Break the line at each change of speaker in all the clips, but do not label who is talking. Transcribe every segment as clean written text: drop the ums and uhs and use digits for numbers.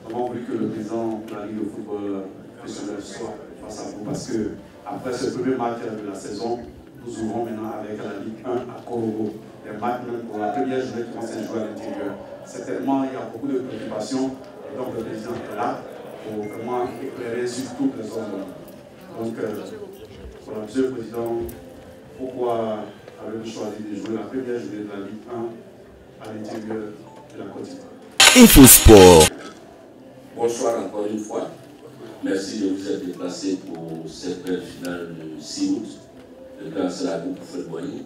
vraiment voulu que le président de la Ligue de football professionnel soit face à vous parce que après ce premier match de la saison, nous ouvrons maintenant avec la Ligue 1 à Korogo. Les matchs même pour la première journée qui vont se jouer à l'intérieur. Certainement, il y a beaucoup de préoccupations et donc le président est là pour vraiment éclairer sur toutes les zones. Donc, voilà, Monsieur le Président, pourquoi avez-vous choisi de jouer la première journée de la Ligue 1 à l'intérieur de la Côte d'Ivoire?
Infosport.
Bonsoir encore une fois. Merci de vous être déplacé pour cette belle finale de 6 août de Grand Salabou pour Boigny.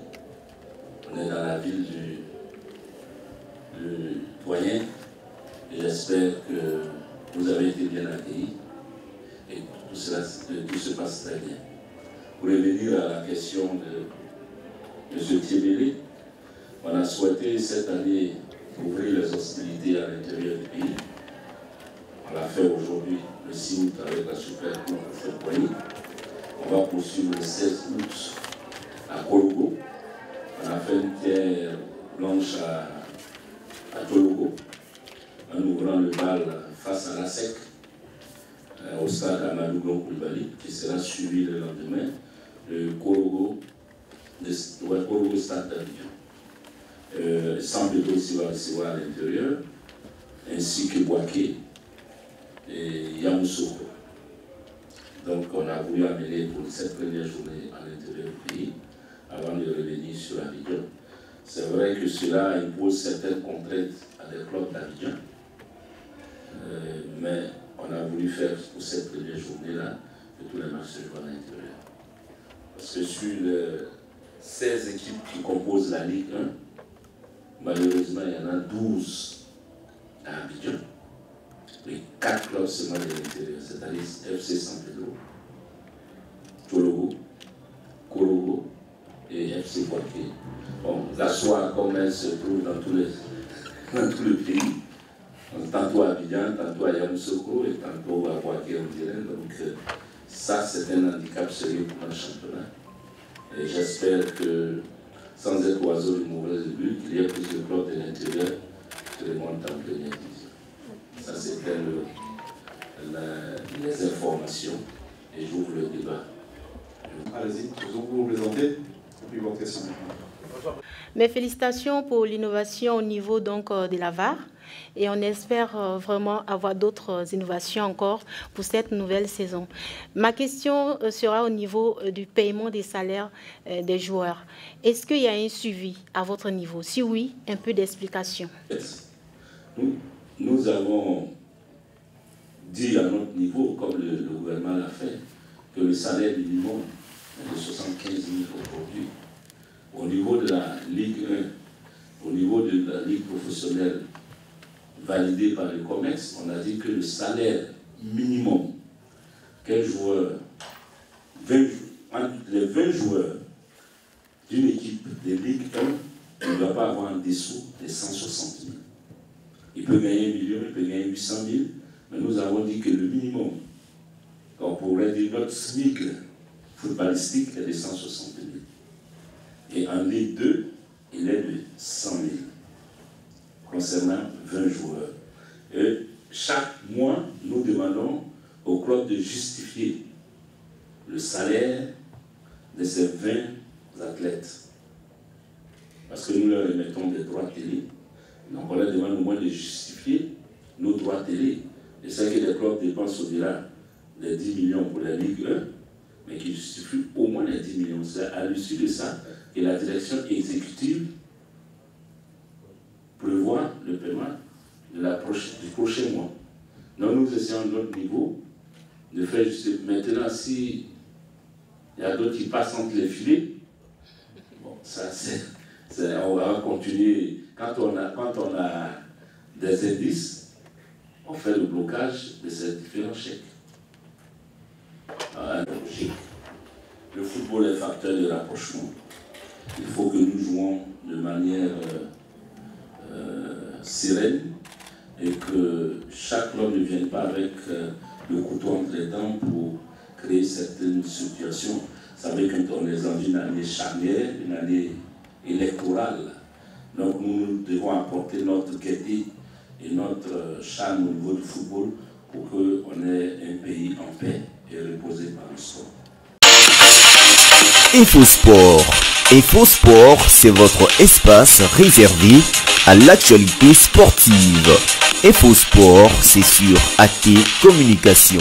On est dans la ville de Doyen et j'espère que vous avez été bien accueillis et que tout se passe très bien. Pour revenir à la question de M. Thiébélé, on a souhaité cette année ouvrir les hostilités à l'intérieur du pays. On l'a fait aujourd'hui, le 6 août, avec la Super Coupe de Boigny. On va poursuivre le 16 août à Korogo. On a fait une pierre blanche à Tologo, en ouvrant le bal face à la SEC, au stade Amadou Gon Koulibaly, qui sera suivi le lendemain, le Korogo Stade d'Abidjan. Sampdoria aussi va recevoir à l'intérieur, ainsi que Boaké et Yamoussoukro. Donc on a voulu amener pour cette première journée à l'intérieur du pays, avant de revenir sur Abidjan. C'est vrai que cela impose certaines contraintes à des clubs d'Abidjan, mais on a voulu faire pour cette première journée-là que tous les matchs se jouent à l'intérieur. Parce que sur les 16 équipes qui composent la Ligue 1, malheureusement il y en a 12 à Abidjan. Les 4 clubs seulement de l'intérieur, c'est-à-dire FC San Pedro, Tologo, Korogo et FC Boaké. Bon, la soie, comme elle se trouve dans tout le pays, tantôt à Abidjan, tantôt à Yamoussoukro et tantôt à Boaké, on dirait. Donc, ça, c'est un handicap sérieux pour le championnat. Et j'espère que, sans être oiseau de mauvaise but, qu'il y ait plus de clubs de l'intérieur qui remontent en première division. Ça, c'était les informations et j'ouvre le débat.
Allez-y, vous vous présentez et puis votre question.
Mes félicitations pour l'innovation au niveau donc, de la VAR et on espère vraiment avoir d'autres innovations encore pour cette nouvelle saison. Ma question sera au niveau du paiement des salaires des joueurs. Est-ce qu'il y a un suivi à votre niveau? Si oui, un peu d'explication.
Nous avons dit à notre niveau, comme le gouvernement l'a fait, que le salaire minimum est de 75 000 aujourd'hui. Au niveau de la Ligue 1, au niveau de la Ligue professionnelle validée par le COMEX, on a dit que le salaire minimum qu'un joueur, les 20 joueurs d'une équipe de Ligue 1 ne doit pas avoir en dessous des 160 000. Il peut gagner 1 million, il peut gagner 800 000, mais nous avons dit que le minimum, on pourrait dire notre SMIC footballistique est de 160 000. Et en Ligue 2, il est de 100 000, concernant 20 joueurs. Et chaque mois, nous demandons au club de justifier le salaire de ces 20 athlètes. Parce que nous leur remettons des droits télé. Donc on leur demande au moins de justifier nos droits télé. Et c'est que les clubs dépensent au-delà des 10 millions pour la Ligue 1, mais qui justifient au moins les 10 millions. C'est à l'issue de ça que la direction exécutive prévoit le paiement du prochain mois. Donc nous essayons de notre niveau de faire juste. Maintenant, si il y a d'autres qui passent entre les filets, bon, ça on va continuer. Quand on a des indices, on fait le blocage de ces différents chèques. Le football est facteur de rapprochement. Il faut que nous jouons de manière sereine et que chaque club ne vienne pas avec le couteau entre les dents pour créer certaines situations. Vous savez qu'on est dans une année charnière, une année électorale. Donc nous devons apporter notre gaieté et notre charme au niveau du football pour qu'on ait un pays en paix et reposé par le sport.
InfoSport. InfoSport, c'est votre espace réservé à l'actualité sportive. InfoSport, c'est sur AT Communication.